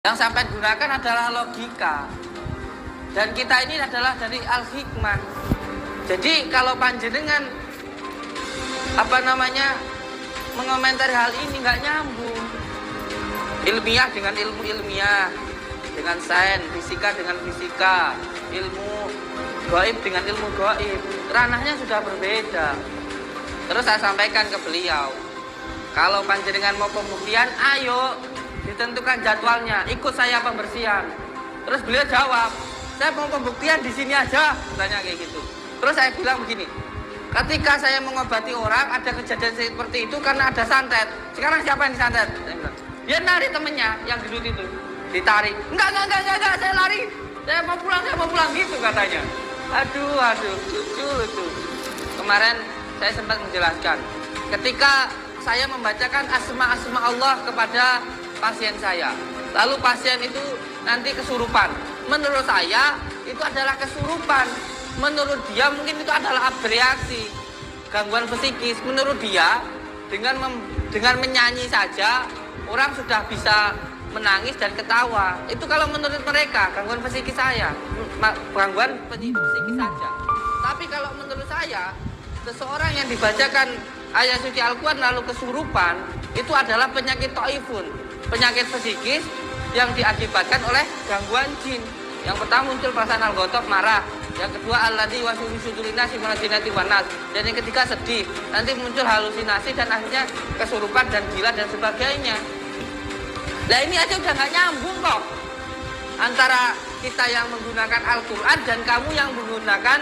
Yang sampai gunakan adalah logika. Dan kita ini adalah dari al-hikmah. Jadi kalau panjenengan mengomentari hal ini nggak nyambung. Ilmiah dengan ilmu ilmiah, dengan sains, fisika dengan fisika, ilmu gaib dengan ilmu gaib, ranahnya sudah berbeda. Terus saya sampaikan ke beliau, kalau panjenengan mau pembuktian, ayo ditentukan jadwalnya, ikut saya pembersihan. Terus beliau jawab, saya mau pembuktian di sini aja, katanya kayak gitu. Terus saya bilang begini, ketika saya mengobati orang ada kejadian seperti itu karena ada santet. Sekarang siapa yang disantet? Saya bilang, dia narik temennya yang gendut itu, ditarik. Enggak, saya lari, saya mau pulang gitu katanya. Aduh, lucu. Kemarin saya sempat menjelaskan, ketika saya membacakan asma Allah kepada pasien saya, lalu pasien itu nanti kesurupan. Menurut saya itu adalah kesurupan. Menurut dia mungkin itu adalah abreaksi, gangguan psikis. Menurut dia dengan menyanyi saja orang sudah bisa menangis dan ketawa. Itu kalau menurut mereka gangguan psikis saya, gangguan psikis saja. Tapi kalau menurut saya, seseorang yang dibacakan ayat suci Al-Quran lalu kesurupan, itu adalah penyakit taifun, penyakit psikis yang diakibatkan oleh gangguan jin. Yang pertama muncul perasaan al-ghotob, marah. Yang kedua alladzi waswisu fi nasi minal jinnati wan nas. Dan yang ketiga sedih. Nanti muncul halusinasi dan akhirnya kesurupan dan gila dan sebagainya. Nah ini aja udah nggak nyambung kok antara kita yang menggunakan Al-Quran dan kamu yang menggunakan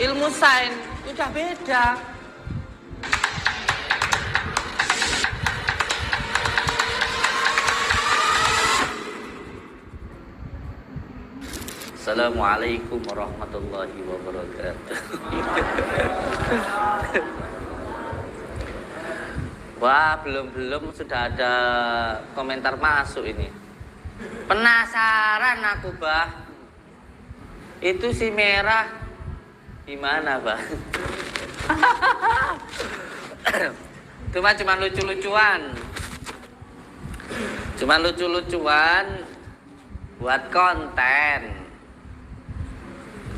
ilmu sains. Udah beda. Assalamualaikum warahmatullahi wabarakatuh. Wah, belum sudah ada komentar masuk ini. Penasaran aku, Bah. Itu si merah gimana, Bah? Cuma lucu-lucuan. Buat konten.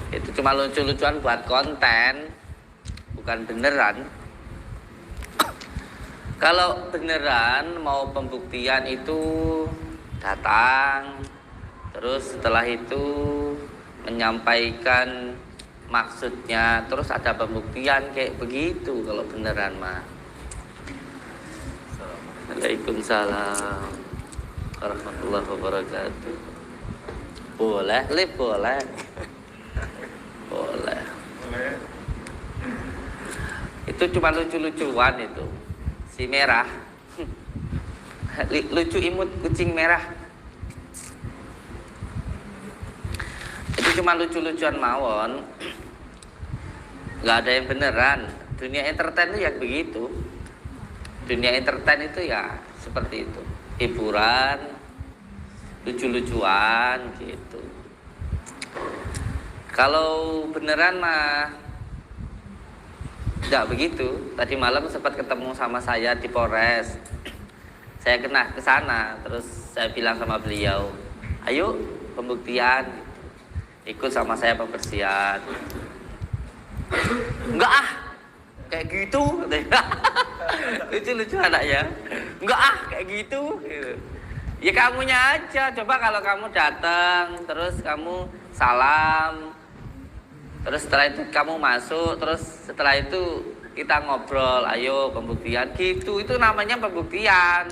Itu cuma lucu-lucuan buat konten, bukan beneran. Kalau beneran mau pembuktian itu datang, terus setelah itu menyampaikan maksudnya, terus ada pembuktian kayak begitu kalau beneran mah. Waalaikumsalam warahmatullahi wabarakatuh. Boleh. Itu cuma lucu-lucuan itu. Si merah. Lucu imut kucing merah. Itu cuma lucu-lucuan mawon. Gak ada yang beneran. Dunia entertain itu ya begitu. Dunia entertain itu ya seperti itu. Hiburan, lucu-lucuan gitu. Kalau beneran mah enggak begitu. Tadi malam sempat ketemu sama saya di Polres. Saya kena ke sana, terus saya bilang sama beliau, "Ayo pembuktian." Ikut sama saya pembersihan. Enggak ah, kayak gitu. Lucu-lucu anaknya. Enggak ah, kayak gitu. Ya kamunya aja. Coba kalau kamu datang, terus kamu salam, terus setelah itu kamu masuk, terus setelah itu kita ngobrol, ayo pembuktian gitu. Itu namanya pembuktian.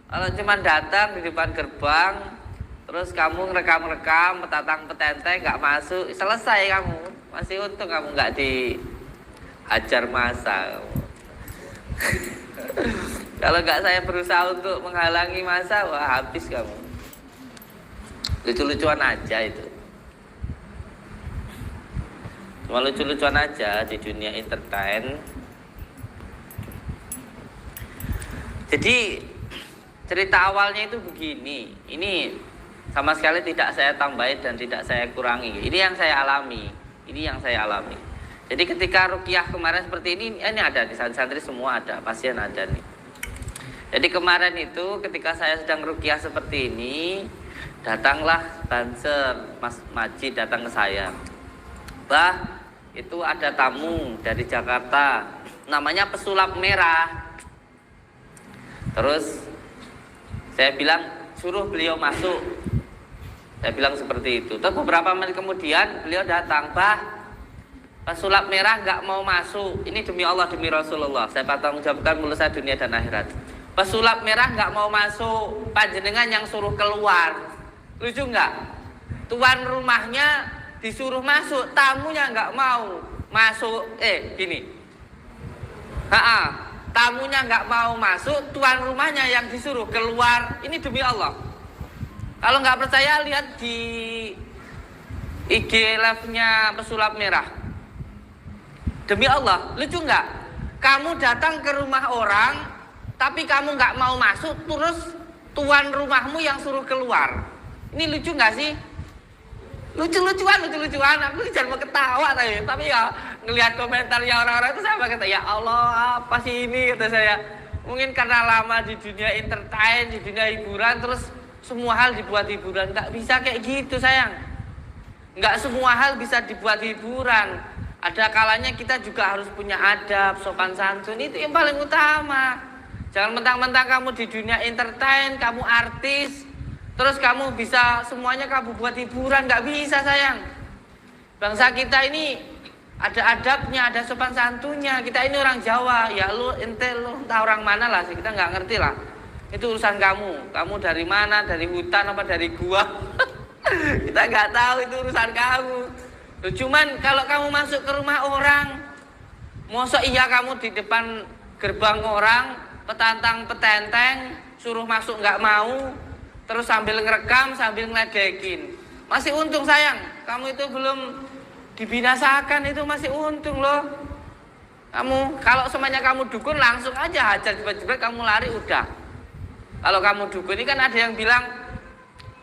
Kalau cuma datang di depan gerbang, terus kamu ngerekam, petatang-petenteng, nggak masuk, selesai kamu. Masih untung kamu nggak diajar masa. Kalau nggak saya berusaha untuk menghalangi masa, wah habis kamu. Lucu-lucuan aja itu. Cuma lucu-lucuan aja di dunia entertain. Jadi cerita awalnya itu begini. Ini sama sekali tidak saya tambahin dan tidak saya kurangi. Ini yang saya alami. Jadi ketika ruqyah kemarin seperti ini ada di santri semua ada, pasien ada nih. Jadi kemarin itu ketika saya sedang ruqyah seperti ini, datanglah Banser, Mas Majid datang ke saya. Bah, itu ada tamu dari Jakarta, namanya pesulap merah. Terus saya bilang suruh beliau masuk. Saya bilang seperti itu. Terus beberapa menit kemudian beliau datang, bah, pesulap merah nggak mau masuk. Ini demi Allah, demi Rasulullah. Saya bertanggungjawabkan mulut saya dunia dan akhirat. Pesulap merah nggak mau masuk, panjenengan yang suruh keluar. Lucu nggak? Tuan rumahnya disuruh masuk, tamunya nggak mau masuk. Gini, tamunya nggak mau masuk, tuan rumahnya yang disuruh keluar. Ini demi Allah. Kalau nggak percaya lihat di IG live-nya pesulap merah. Demi Allah, lucu nggak? Kamu datang ke rumah orang, tapi kamu nggak mau masuk, terus tuan rumahmu yang suruh keluar. Ini lucu nggak sih? Lucu-lucuan. Aku jangan mau ketawa tapi ya ngelihat komentarnya orang-orang itu saya kata, ya Allah apa sih ini, kata saya. Mungkin karena lama di dunia entertain, di dunia hiburan, terus semua hal dibuat hiburan. Nggak bisa kayak gitu sayang. Nggak semua hal bisa dibuat hiburan. Ada kalanya kita juga harus punya adab, sopan santun, itu yang paling utama. Jangan mentang-mentang kamu di dunia entertain, kamu artis, terus kamu bisa semuanya kamu buat hiburan. Nggak bisa sayang. Bangsa kita ini ada adabnya, ada sopan santunnya. Kita ini orang Jawa, ya lu entah orang mana lah sih, kita nggak ngerti lah. Itu urusan kamu. Kamu dari mana, dari hutan apa dari gua? Kita nggak tahu, itu urusan kamu. Cuman kalau kamu masuk ke rumah orang, mosok iya kamu di depan gerbang orang, petantang petenteng, suruh masuk nggak mau, terus sambil ngerekam, sambil ngeledekin. Masih untung sayang, kamu itu belum dibinasakan, itu masih untung loh. Kamu, kalau semuanya kamu dukun langsung aja hajar jebret-jebret, kamu lari udah. Kalau kamu dukun ini kan ada yang bilang,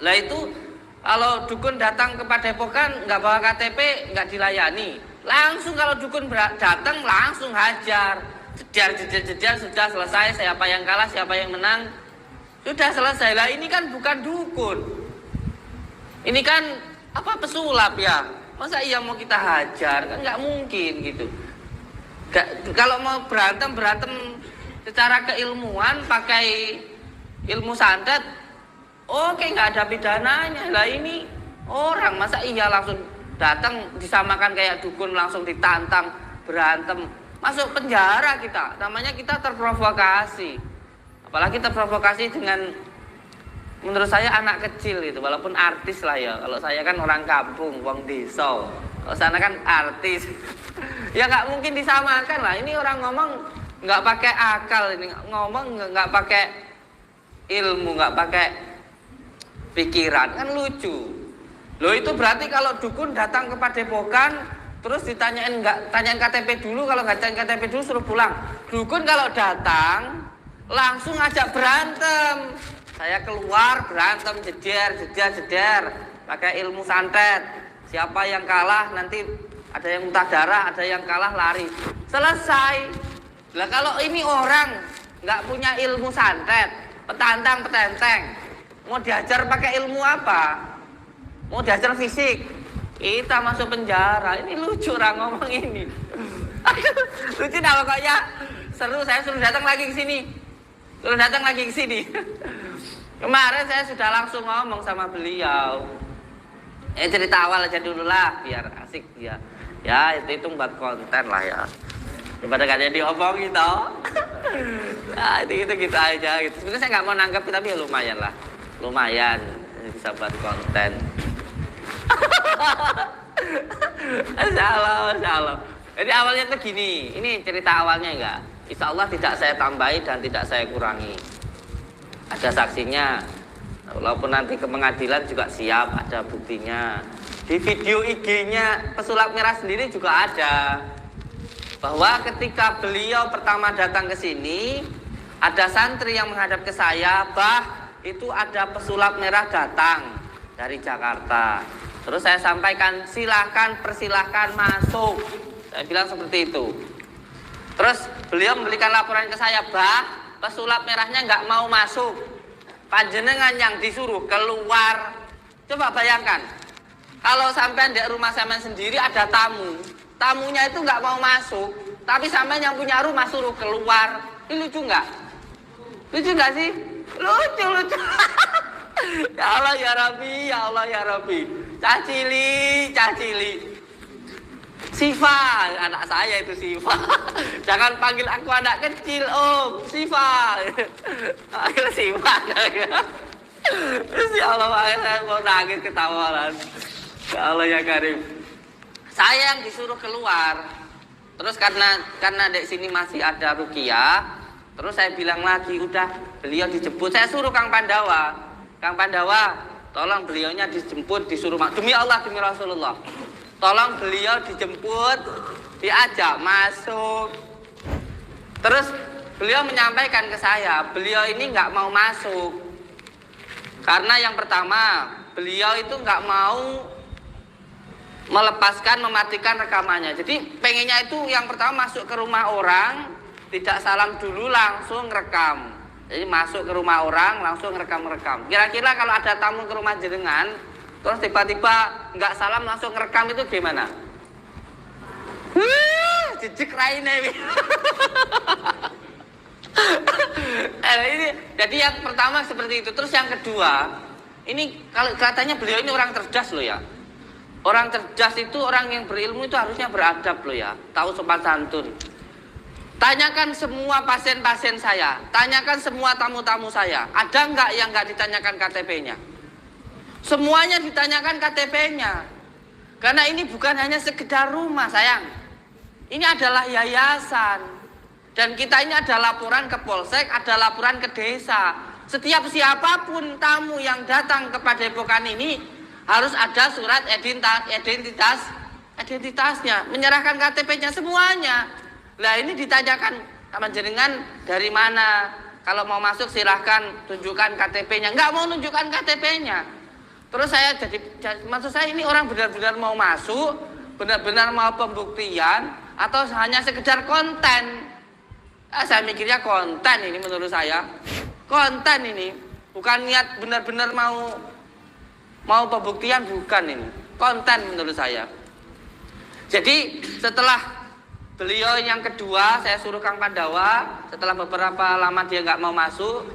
lah itu kalau dukun datang ke Padepokan nggak bawa KTP nggak dilayani. Langsung kalau dukun datang langsung hajar. Jedar, sudah selesai. Siapa yang kalah, siapa yang menang, sudah selesai. Lah ini kan bukan dukun, ini kan apa, pesulap ya. Masa iya mau kita hajar? Kan nggak mungkin gitu. Kalau mau berantem secara keilmuan, pakai ilmu santet, oke, nggak ada pidananya. Lah ini orang, masa iya langsung datang disamakan kayak dukun, langsung ditantang berantem, masuk penjara kita. Namanya kita terprovokasi. Apalagi terprovokasi dengan, menurut saya anak kecil itu, walaupun artis lah ya. Kalau saya kan orang kampung, wong desa. Kalau sana kan artis. Ya nggak mungkin disamakan lah. Ini orang ngomong nggak pakai akal, ini ngomong nggak pakai ilmu, nggak pakai pikiran, kan lucu. Loh itu berarti kalau dukun datang ke Padepokan, terus ditanyain tanyain KTP dulu, kalau nggak tanyain KTP dulu suruh pulang. Dukun kalau datang langsung ajak berantem. Saya keluar berantem, jeder, pakai ilmu santet. Siapa yang kalah nanti ada yang muntah darah, ada yang kalah lari. Selesai. Lah kalau ini orang nggak punya ilmu santet, petantang petenteng, mau diajar pakai ilmu apa? Mau diajar fisik, kita masuk penjara. Ini lucu orang ngomong ini. Lucu dah pokoknya. Seru, saya suruh datang lagi ke sini. Kemarin saya sudah langsung ngomong sama beliau. Cerita awal aja dulu lah, biar asik dia. Ya itu buat konten lah ya. Daripada kalian diomongin toh. Nah, itu kita aja gitu. Sebenarnya saya nggak mau nangkep, tapi ya lumayan lah. Lumayan bisa buat konten. Masya Allah. Jadi awalnya tuh gini, ini cerita awalnya enggak. Insya Allah tidak saya tambahi dan tidak saya kurangi. Ada saksinya. Walaupun nanti ke pengadilan juga siap, ada buktinya. Di video IG-nya pesulap merah sendiri juga ada. Bahwa ketika beliau pertama datang ke sini, ada santri yang menghadap ke saya, bah, itu ada pesulap merah datang dari Jakarta. Terus saya sampaikan, persilahkan masuk. Saya bilang seperti itu. Terus beliau memberikan laporan ke saya, bah, pesulap merahnya nggak mau masuk. Panjenengan yang disuruh keluar. Coba bayangkan, kalau sampai di rumah sampean sendiri ada tamu, tamunya itu nggak mau masuk, tapi sampean yang punya rumah suruh keluar. Ini lucu nggak? Lucu nggak sih? Lucu. Ya Allah ya Rabbi, ya Allah ya Rabbi. Cacili. Siva, anak saya itu Siva. Jangan panggil aku anak kecil, Om. Siva. Panggil Siva. Ya Allah, saya mau nangis ketawaran. Ya Allah ya Karim. Saya yang disuruh keluar. Terus karena di sini masih ada Ruqyah, terus saya bilang lagi, udah beliau dijemput. Saya suruh Kang Pandawa, tolong beliaunya dijemput, disuruh demi Allah, demi Rasulullah. Tolong beliau dijemput, diajak masuk. Terus beliau menyampaikan ke saya, beliau ini nggak mau masuk. Karena yang pertama, beliau itu nggak mau melepaskan, mematikan rekamannya. Jadi pengennya itu yang pertama masuk ke rumah orang, tidak salam dulu, langsung rekam. Jadi masuk ke rumah orang, langsung rekam-rekam. Kira-kira kalau ada tamu ke rumah jenengan, terus tiba-tiba nggak salam langsung ngerekam itu gimana? Jijik raine. Ini jadi yang pertama seperti itu. Terus yang kedua, ini kalau katanya beliau ini orang cerdas loh ya. Orang cerdas itu orang yang berilmu itu harusnya beradab loh ya, tahu sopan santun. Tanyakan semua pasien-pasien saya, tanyakan semua tamu-tamu saya, ada nggak yang nggak ditanyakan KTP-nya? Semuanya ditanyakan KTP-nya. Karena ini bukan hanya sekedar rumah, sayang. Ini adalah yayasan. Dan kita ini ada laporan ke Polsek, ada laporan ke desa. Setiap siapapun tamu yang datang ke Padepokan ini harus ada surat identitasnya, menyerahkan KTP-nya semuanya. Lah ini ditanyakan sama jenengan dari mana? Kalau mau masuk silahkan tunjukkan KTP-nya. Nggak mau tunjukkan KTP-nya. Terus maksud saya ini orang benar-benar mau masuk, benar-benar mau pembuktian, atau hanya sekedar konten. Saya mikirnya konten ini menurut saya. Konten ini, bukan niat benar-benar mau pembuktian, bukan ini. Konten menurut saya. Jadi setelah beliau yang kedua, saya suruh Kang Pandawa, setelah beberapa lama dia nggak mau masuk,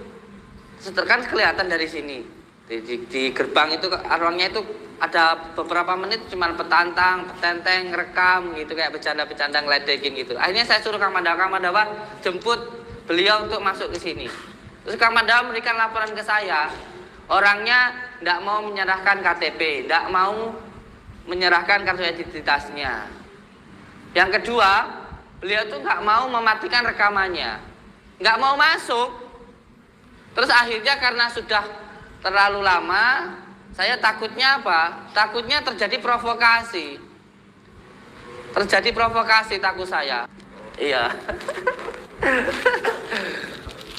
kan kelihatan dari sini. Di gerbang itu ruangnya itu ada beberapa menit cuman petenteng, rekam gitu, kayak bercanda-bercanda ngeledekin gitu. Akhirnya saya suruh Kang Pandawa jemput beliau untuk masuk ke sini. Terus Kang Pandawa memberikan laporan ke saya, orangnya tidak mau menyerahkan KTP, tidak mau menyerahkan kartu identitasnya. Yang kedua, beliau tuh nggak mau mematikan rekamannya, nggak mau masuk. Terus akhirnya karena sudah terlalu lama, saya takutnya apa? Takutnya terjadi provokasi. Terjadi provokasi takut saya. Iya.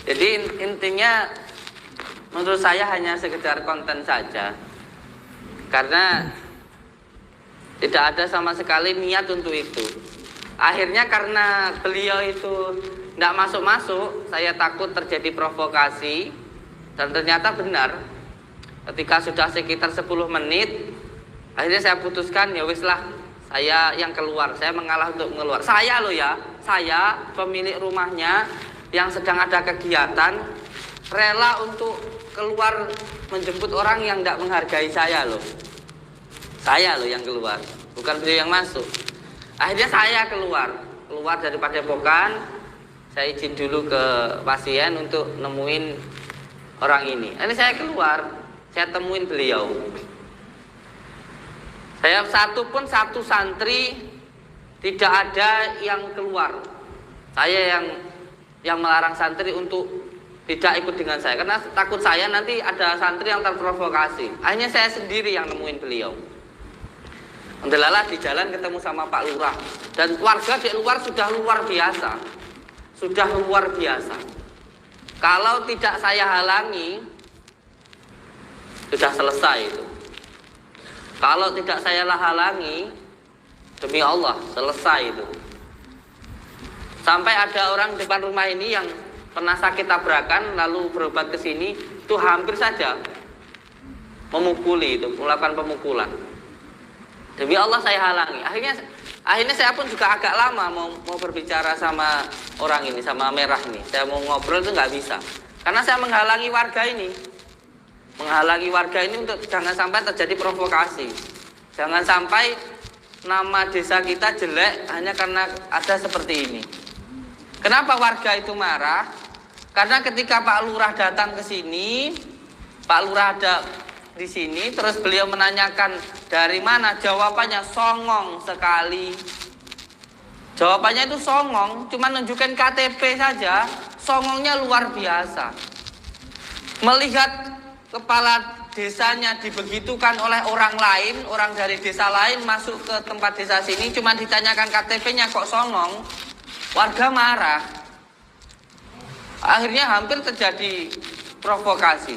Jadi intinya menurut saya hanya sekedar konten saja. Karena tidak ada sama sekali niat untuk itu. Akhirnya karena beliau itu tidak masuk-masuk, saya takut terjadi provokasi. Dan ternyata benar. Ketika sudah sekitar 10 menit, akhirnya saya putuskan, ya wis lah, saya yang keluar, saya mengalah untuk keluar. Saya loh ya, saya pemilik rumahnya yang sedang ada kegiatan, rela untuk keluar menjemput orang yang tidak menghargai saya loh. Saya loh yang keluar, bukan beliau yang masuk. Akhirnya saya keluar dari Padepokan, saya izin dulu ke pasien untuk nemuin orang ini. Ini saya keluar. Saya temuin beliau. Saya satu santri tidak ada yang keluar. Saya yang melarang santri untuk tidak ikut dengan saya, karena takut saya nanti ada santri yang terprovokasi. Akhirnya saya sendiri yang nemuin beliau. Alhamdulillah di jalan ketemu sama Pak Lurah, dan warga di luar sudah luar biasa. Kalau tidak saya halangi, sudah selesai itu. Kalau tidak saya halangi, demi Allah selesai itu. Sampai ada orang depan rumah ini yang pernah sakit tabrakan lalu berobat ke sini, itu hampir saja memukuli, itu melakukan pemukulan. Demi Allah saya halangi. Akhirnya saya pun juga agak lama mau berbicara sama orang ini, sama merah ini. Saya mau ngobrol itu nggak bisa, karena saya menghalangi warga ini. Menghalangi warga ini untuk jangan sampai terjadi provokasi. Jangan sampai nama desa kita jelek hanya karena ada seperti ini. Kenapa warga itu marah? Karena ketika Pak Lurah datang ke sini, Pak Lurah ada di sini, terus beliau menanyakan dari mana, jawabannya songong sekali. Jawabannya itu songong, cuma nunjukkan KTP saja, songongnya luar biasa. Melihat kepala desanya dibegitukan oleh orang lain, orang dari desa lain masuk ke tempat desa sini, cuma ditanyakan KTP-nya kok songong, warga marah. Akhirnya hampir terjadi provokasi.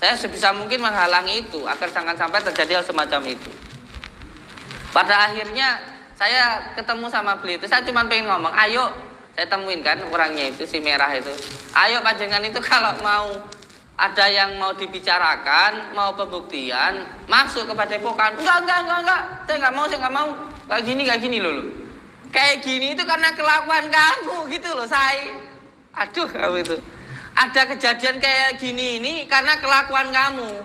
Saya sebisa mungkin menghalangi itu agar jangan sampai terjadi hal semacam itu. Pada akhirnya saya ketemu sama beliau itu, saya cuma pengen ngomong, ayo, saya temuin kan orangnya itu, si merah itu, ayo panjenengan itu kalau mau ada yang mau dibicarakan, mau pembuktian, masuk ke padepokan. Enggak, saya nggak mau, kayak gini loh. Kayak gini itu karena kelakuan kamu gitu loh, saya. Aduh, kamu itu. Ada kejadian kayak gini ini karena kelakuan kamu.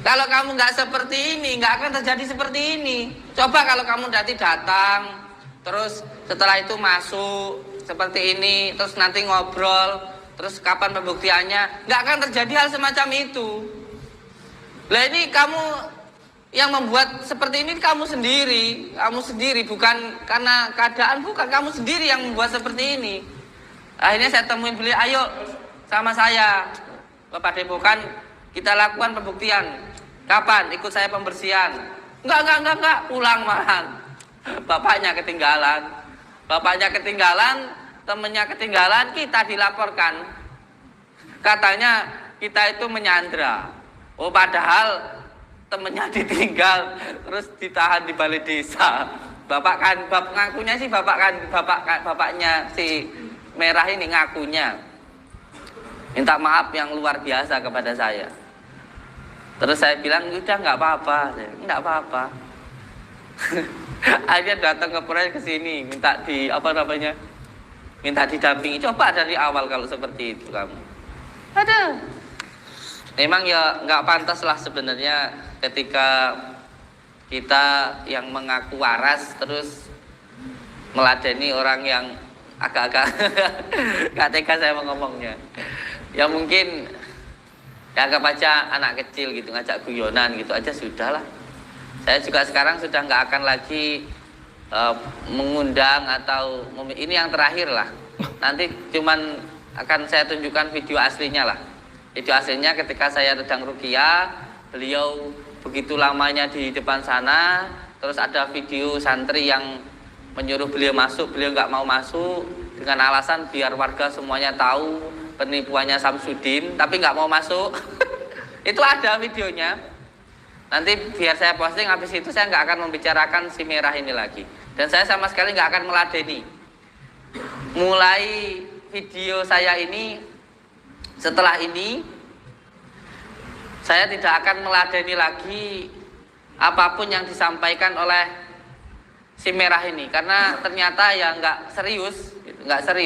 Kalau kamu nggak seperti ini, nggak akan terjadi seperti ini. Coba kalau kamu nanti datang, terus setelah itu masuk seperti ini, terus nanti ngobrol, terus kapan pembuktiannya, nggak akan terjadi hal semacam itu. Lah ini kamu yang membuat seperti ini kamu sendiri, bukan karena keadaan, bukan kamu sendiri yang membuat seperti ini. Akhirnya saya temuin beliau, ayo sama saya ke padepokan, kita lakukan pembuktian. Kapan? Ikut saya pembersihan. Enggak, pulang malahan. Bapaknya ketinggalan, temennya ketinggalan, kita dilaporkan. Katanya kita itu menyandra. Oh, padahal temennya ditinggal, terus ditahan di balai desa. Ngakunya sih bapaknya si merah ini ngakunya minta maaf yang luar biasa kepada saya. Terus saya bilang udah nggak apa-apa. Akhirnya datang ke Polres ke sini minta minta didampingi. Coba dari awal kalau seperti itu kamu. Aduh. Memang ya nggak pantas lah sebenarnya ketika kita yang mengaku waras terus meladeni orang yang agak-agak gak tega saya mau ngomongnya. Ya mungkin ya anggap aja anak kecil gitu, ngajak guyonan gitu aja sudahlah. Saya juga sekarang sudah nggak akan lagi mengundang atau ini yang terakhir lah. Nanti cuman akan saya tunjukkan video aslinya lah. Video aslinya ketika saya sedang ruqyah, beliau begitu lamanya di depan sana, terus ada video santri yang menyuruh beliau masuk, beliau nggak mau masuk dengan alasan biar warga semuanya tahu penipuannya Samsudin, tapi nggak mau masuk. Itu ada videonya. Nanti biar saya posting, habis itu saya nggak akan membicarakan si merah ini lagi. Dan saya sama sekali nggak akan meladeni. Mulai video saya ini, setelah ini, saya tidak akan meladeni lagi apapun yang disampaikan oleh si merah ini. Karena ternyata ya nggak serius.